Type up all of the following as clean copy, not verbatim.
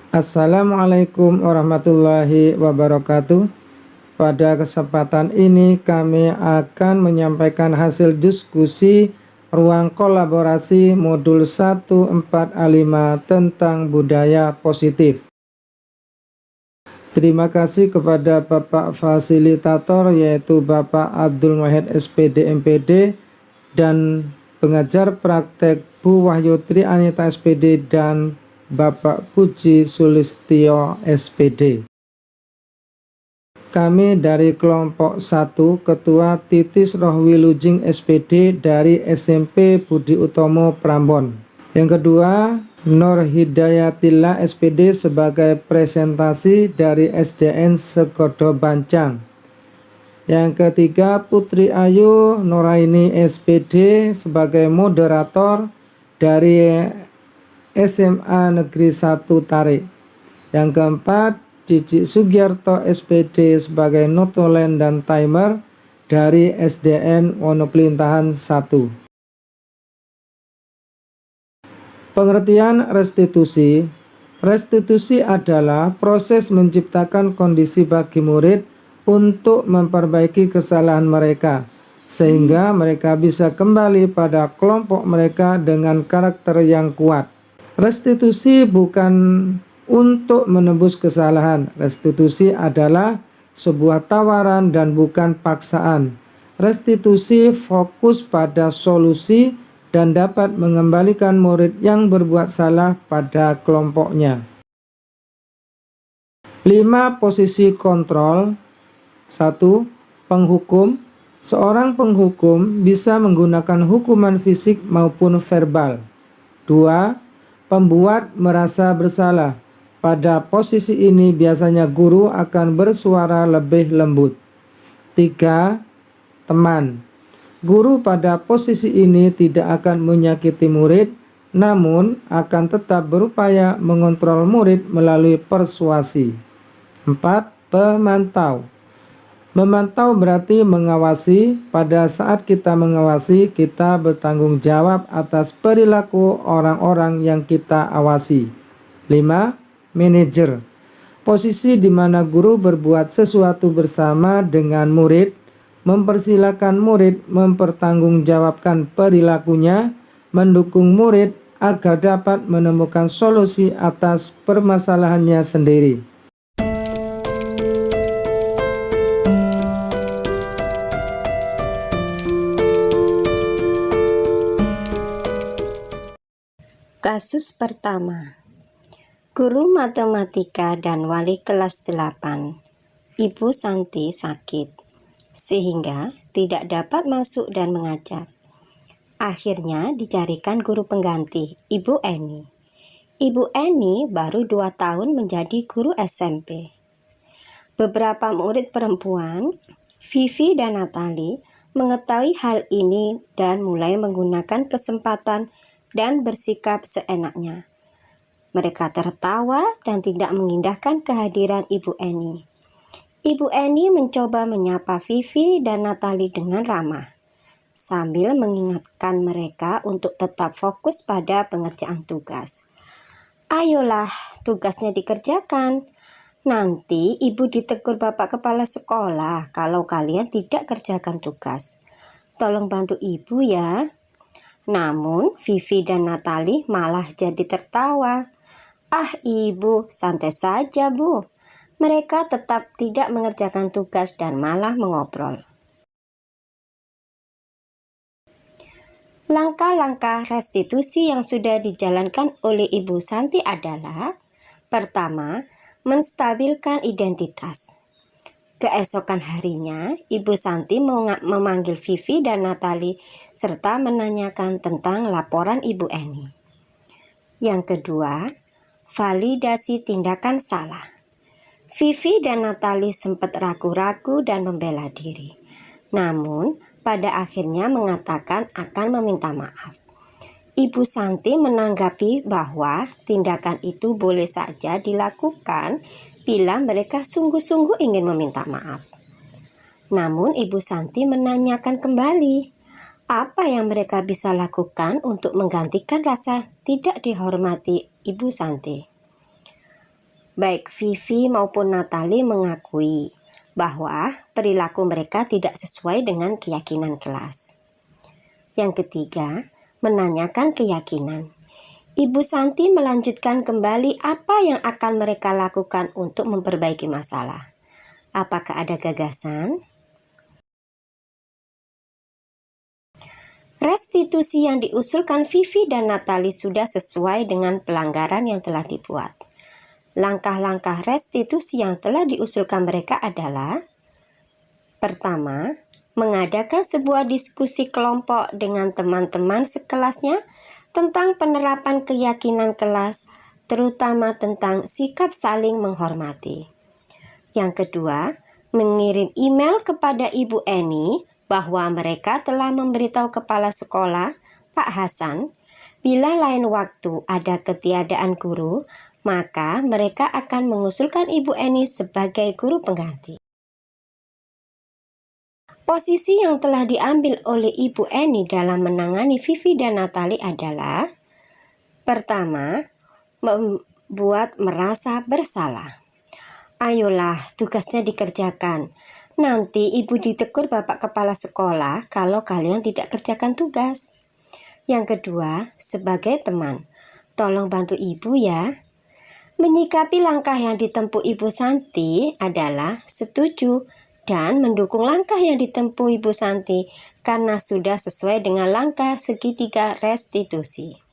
Assalamualaikum warahmatullahi wabarakatuh. Pada kesempatan ini kami akan menyampaikan hasil diskusi ruang kolaborasi modul 145 tentang budaya positif. Terima kasih kepada Bapak Fasilitator yaitu Bapak Abdul Wahid SPD MPD dan pengajar praktek Bu Wahyutri Anita SPD dan Bapak Puji Sulistyo SPD. Kami dari kelompok 1 Ketua Titis Rohwilujeng SPD dari SMP Budi Utomo Prambon. Yang kedua Nur Hidayatillah SPD sebagai presentasi dari SDN Segodo Bancang. Yang ketiga Putri Ayu Nuraini SPD sebagai moderator dari SMA Negeri 1 Tarik. Yang keempat Cici Sugiarto SPD sebagai notulen dan timer dari SDN Wonopelintahan 1. Pengertian restitusi. Restitusi adalah proses menciptakan kondisi bagi murid untuk memperbaiki kesalahan mereka, sehingga mereka bisa kembali pada kelompok mereka dengan karakter yang kuat. Restitusi bukan untuk menebus kesalahan. Restitusi adalah sebuah tawaran dan bukan paksaan. Restitusi fokus pada solusi dan dapat mengembalikan murid yang berbuat salah pada kelompoknya. 5 posisi kontrol. 1. Penghukum. Seorang penghukum bisa menggunakan hukuman fisik maupun verbal. 2. Pembuat merasa bersalah. Pada posisi ini biasanya guru akan bersuara lebih lembut. 3. Teman. Guru pada posisi ini tidak akan menyakiti murid, namun akan tetap berupaya mengontrol murid melalui persuasi. 4. Pemantau. Memantau berarti mengawasi. Pada saat kita mengawasi, kita bertanggung jawab atas perilaku orang-orang yang kita awasi. 5. Manajer. Posisi di mana guru berbuat sesuatu bersama dengan murid, mempersilahkan murid mempertanggungjawabkan perilakunya, mendukung murid agar dapat menemukan solusi atas permasalahannya sendiri. Kasus pertama, guru matematika dan wali kelas 8, Ibu Santi sakit, sehingga tidak dapat masuk dan mengajar. Akhirnya dicarikan guru pengganti, Ibu Eni. Ibu Eni baru 2 tahun menjadi guru SMP. Beberapa murid perempuan, Vivi dan Natali, mengetahui hal ini dan mulai menggunakan kesempatan dan bersikap seenaknya. Mereka tertawa dan tidak mengindahkan kehadiran Ibu Eni. Ibu Eni mencoba menyapa Vivi dan Natali dengan ramah, sambil mengingatkan mereka untuk tetap fokus pada pengerjaan tugas. Ayolah, tugasnya dikerjakan. Nanti ibu ditegur Bapak Kepala Sekolah kalau kalian tidak kerjakan tugas. Tolong bantu ibu ya. Namun Vivi dan Natali malah jadi tertawa. Ah ibu, santai saja bu. Mereka tetap tidak mengerjakan tugas dan malah mengobrol. Langkah-langkah restitusi yang sudah dijalankan oleh Ibu Santi adalah: pertama, menstabilkan identitas. Keesokan harinya, Ibu Santi memanggil Vivi dan Natali serta menanyakan tentang laporan Ibu Eni. Yang kedua, validasi tindakan salah. Vivi dan Natali sempat ragu-ragu dan membela diri. Namun, pada akhirnya mengatakan akan meminta maaf. Ibu Santi menanggapi bahwa tindakan itu boleh saja dilakukan bila mereka sungguh-sungguh ingin meminta maaf. Namun Ibu Santi menanyakan kembali, apa yang mereka bisa lakukan untuk menggantikan rasa tidak dihormati Ibu Santi. Baik Vivi maupun Natali mengakui bahwa perilaku mereka tidak sesuai dengan keyakinan kelas. Yang ketiga, menanyakan keyakinan. Ibu Santi melanjutkan kembali apa yang akan mereka lakukan untuk memperbaiki masalah. Apakah ada gagasan? Restitusi yang diusulkan Vivi dan Natali sudah sesuai dengan pelanggaran yang telah dibuat. Langkah-langkah restitusi yang telah diusulkan mereka adalah: pertama, mengadakan sebuah diskusi kelompok dengan teman-teman sekelasnya tentang penerapan keyakinan kelas, terutama tentang sikap saling menghormati. Yang kedua, mengirim email kepada Ibu Eni bahwa mereka telah memberitahu kepala sekolah, Pak Hasan, bila lain waktu ada ketiadaan guru, maka mereka akan mengusulkan Ibu Eni sebagai guru pengganti. Posisi yang telah diambil oleh Ibu Eni dalam menangani Vivi dan Natali adalah: pertama, membuat merasa bersalah. Ayolah, tugasnya dikerjakan. Nanti ibu ditegur Bapak Kepala Sekolah kalau kalian tidak kerjakan tugas. Yang kedua, sebagai teman, tolong bantu ibu ya. Menyikapi langkah yang ditempuh Ibu Santi adalah setuju dan mendukung langkah yang ditempuh Ibu Santi karena sudah sesuai dengan langkah segitiga restitusi.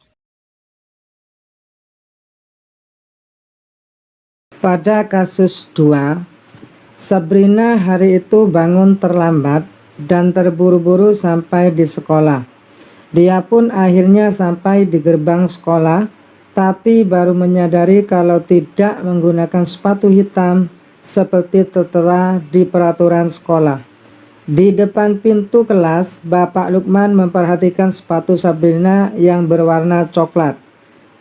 Pada kasus 2, Sabrina hari itu bangun terlambat dan terburu-buru sampai di sekolah. Dia pun akhirnya sampai di gerbang sekolah, tapi baru menyadari kalau tidak menggunakan sepatu hitam seperti tertera di peraturan sekolah. Di depan pintu kelas, Bapak Lukman memperhatikan sepatu Sabrina yang berwarna coklat.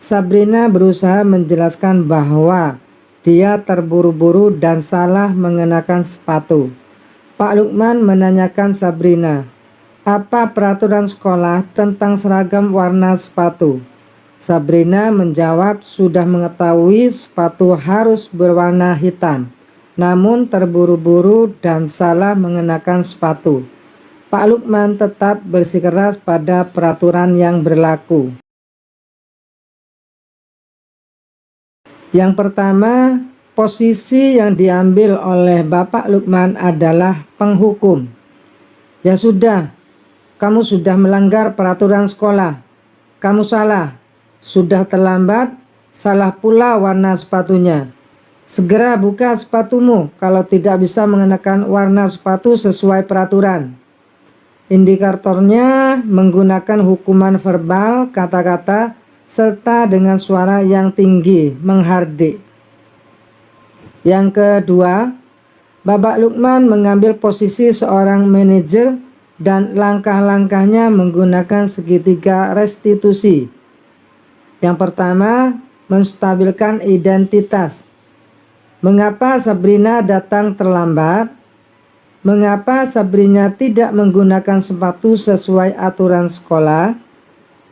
Sabrina berusaha menjelaskan bahwa dia terburu-buru dan salah mengenakan sepatu. Pak Lukman menanyakan Sabrina, apa peraturan sekolah tentang seragam warna sepatu? Sabrina menjawab sudah mengetahui sepatu harus berwarna hitam, namun terburu-buru dan salah mengenakan sepatu. Pak Lukman tetap bersikeras pada peraturan yang berlaku. Yang pertama, posisi yang diambil oleh Bapak Lukman adalah penghukum. Ya sudah, kamu sudah melanggar peraturan sekolah. Kamu salah, sudah terlambat, salah pula warna sepatunya. Segera buka sepatumu kalau tidak bisa mengenakan warna sepatu sesuai peraturan. Indikatornya menggunakan hukuman verbal, kata-kata, serta dengan suara yang tinggi, menghardik. Yang kedua, Bapak Lukman mengambil posisi seorang manajer dan langkah-langkahnya menggunakan segitiga restitusi. Yang pertama, menstabilkan identitas. Mengapa Sabrina datang terlambat? Mengapa Sabrina tidak menggunakan sepatu sesuai aturan sekolah?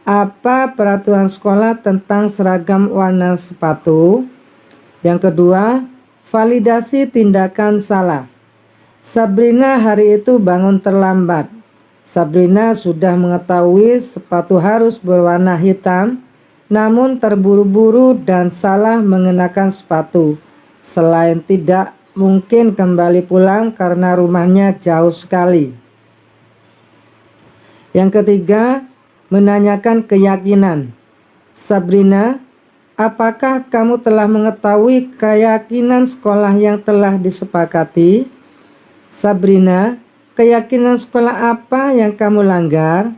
Apa peraturan sekolah tentang seragam warna sepatu? Yang kedua, validasi tindakan salah. Sabrina hari itu bangun terlambat. Sabrina sudah mengetahui sepatu harus berwarna hitam, namun terburu-buru dan salah mengenakan sepatu. Selain tidak mungkin kembali pulang karena rumahnya jauh sekali. Yang ketiga, menanyakan keyakinan. Sabrina, apakah kamu telah mengetahui keyakinan sekolah yang telah disepakati? Sabrina, keyakinan sekolah apa yang kamu langgar?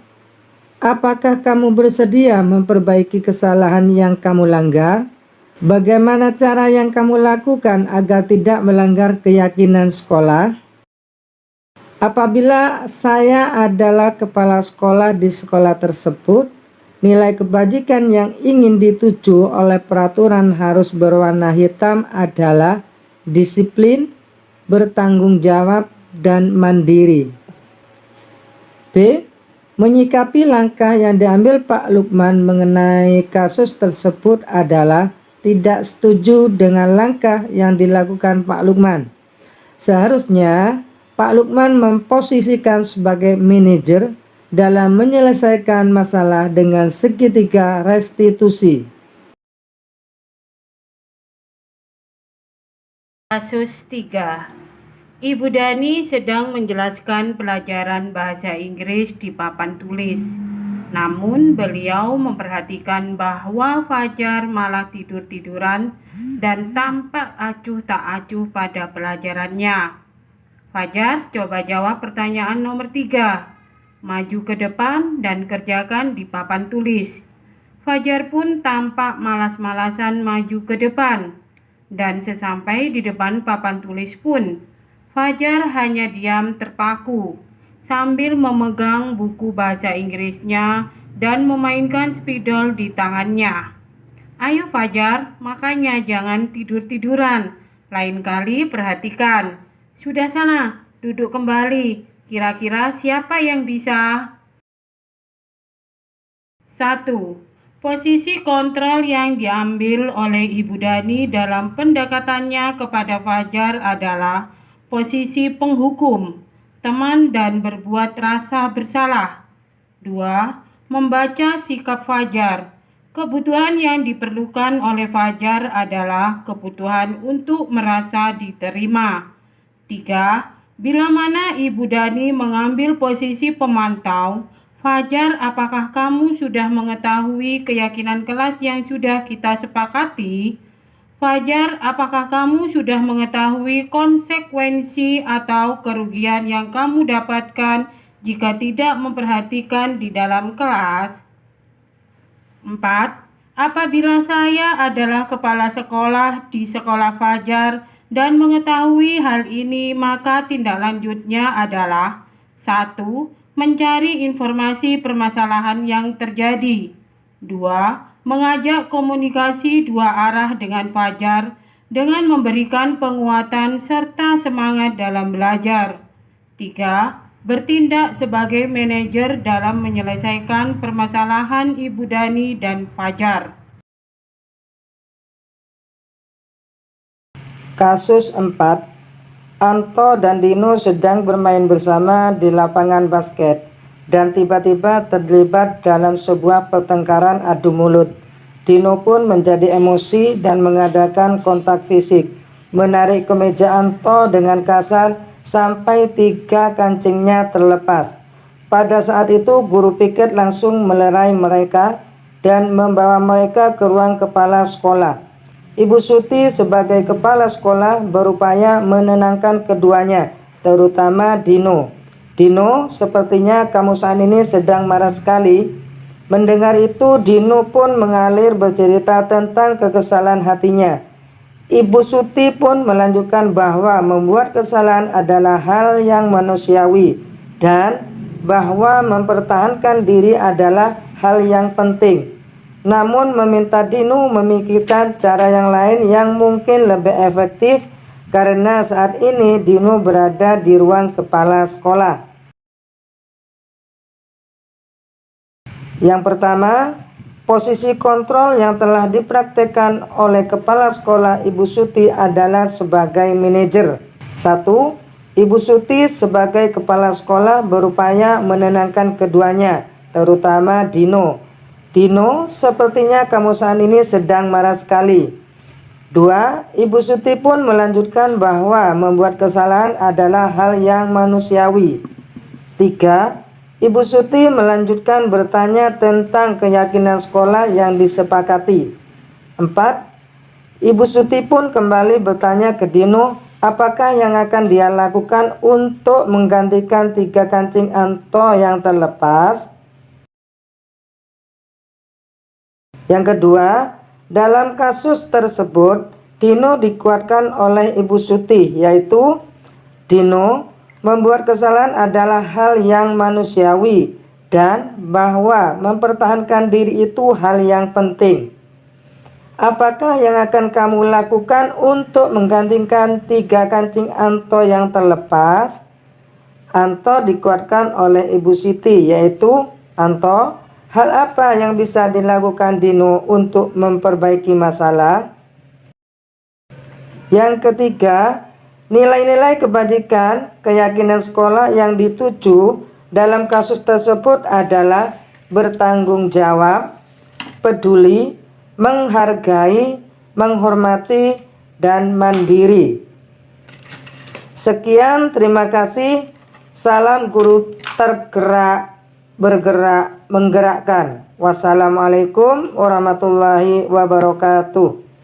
Apakah kamu bersedia memperbaiki kesalahan yang kamu langgar? Bagaimana cara yang kamu lakukan agar tidak melanggar keyakinan sekolah? Apabila saya adalah kepala sekolah di sekolah tersebut, nilai kebajikan yang ingin dituju oleh peraturan harus berwarna hitam adalah disiplin, bertanggung jawab, dan mandiri. B. Menyikapi langkah yang diambil Pak Lukman mengenai kasus tersebut adalah tidak setuju dengan langkah yang dilakukan Pak Lukman. Seharusnya Pak Lukman memposisikan sebagai manajer dalam menyelesaikan masalah dengan segitiga restitusi. Kasus 3. Ibu Dani sedang menjelaskan pelajaran bahasa Inggris di papan tulis. Namun beliau memperhatikan bahwa Fajar malah tidur-tiduran dan tampak acuh tak acuh pada pelajarannya. Fajar, coba jawab pertanyaan nomor 3. Maju ke depan dan kerjakan di papan tulis. Fajar pun tampak malas-malasan maju ke depan. Dan sesampai di depan papan tulis pun, Fajar hanya diam terpaku sambil memegang buku bahasa Inggrisnya dan memainkan spidol di tangannya. Ayo Fajar, makanya jangan tidur-tiduran. Lain kali perhatikan. Sudah sana, duduk kembali. Kira-kira siapa yang bisa? 1. Posisi kontrol yang diambil oleh Ibu Dani dalam pendekatannya kepada Fajar adalah posisi penghukum, teman dan berbuat rasa bersalah. 2. Membaca sikap Fajar. Kebutuhan yang diperlukan oleh Fajar adalah kebutuhan untuk merasa diterima. 3. Bila mana Ibu Dani mengambil posisi pemantau, Fajar, apakah kamu sudah mengetahui keyakinan kelas yang sudah kita sepakati? Fajar, apakah kamu sudah mengetahui konsekuensi atau kerugian yang kamu dapatkan jika tidak memperhatikan di dalam kelas? 4. Apabila saya adalah kepala sekolah di sekolah Fajar dan mengetahui hal ini, maka tindak lanjutnya adalah 1. Mencari informasi permasalahan yang terjadi. 2. Mengajak komunikasi dua arah dengan Fajar dengan memberikan penguatan serta semangat dalam belajar. 3. Bertindak sebagai manajer dalam menyelesaikan permasalahan Ibu Dani dan Fajar. Kasus 4. Anto dan Dino sedang bermain bersama di lapangan basket dan tiba-tiba terlibat dalam sebuah pertengkaran adu mulut. Dino pun menjadi emosi dan mengadakan kontak fisik, menarik kemeja Anto dengan kasar sampai 3 kancingnya terlepas. Pada saat itu guru piket langsung melerai mereka dan membawa mereka ke ruang kepala sekolah. Ibu Suti sebagai kepala sekolah berupaya menenangkan keduanya, terutama Dino. Dino, sepertinya kamu saat ini sedang marah sekali. Mendengar itu, Dino pun mengalir bercerita tentang kekesalan hatinya. Ibu Suti pun melanjutkan bahwa membuat kesalahan adalah hal yang manusiawi dan bahwa mempertahankan diri adalah hal yang penting. Namun meminta Dino memikirkan cara yang lain yang mungkin lebih efektif karena saat ini Dino berada di ruang kepala sekolah. Yang pertama, posisi kontrol yang telah dipraktekkan oleh kepala sekolah Ibu Suti adalah sebagai manajer. 1. Ibu Suti sebagai kepala sekolah berupaya menenangkan keduanya, terutama Dino. Dino, sepertinya kamu saat ini sedang marah sekali. 2. Ibu Suti pun melanjutkan bahwa membuat kesalahan adalah hal yang manusiawi. 3. Ibu Suti melanjutkan bertanya tentang keyakinan sekolah yang disepakati. 4. Ibu Suti pun kembali bertanya ke Dino apakah yang akan dia lakukan untuk menggantikan 3 kancing Anto yang terlepas. Yang kedua, dalam kasus tersebut, Dino dikuatkan oleh Ibu Suti, yaitu Dino membuat kesalahan adalah hal yang manusiawi dan bahwa mempertahankan diri itu hal yang penting. Apakah yang akan kamu lakukan untuk menggantikan 3 kancing Anto yang terlepas? Anto dikuatkan oleh Ibu Siti, yaitu Anto, hal apa yang bisa dilakukan Dino untuk memperbaiki masalah? Yang ketiga, nilai-nilai kebajikan keyakinan sekolah yang dituju dalam kasus tersebut adalah bertanggung jawab, peduli, menghargai, menghormati, dan mandiri. Sekian, terima kasih. Salam guru tergerak, bergerak, menggerakkan. Wassalamualaikum warahmatullahi wabarakatuh.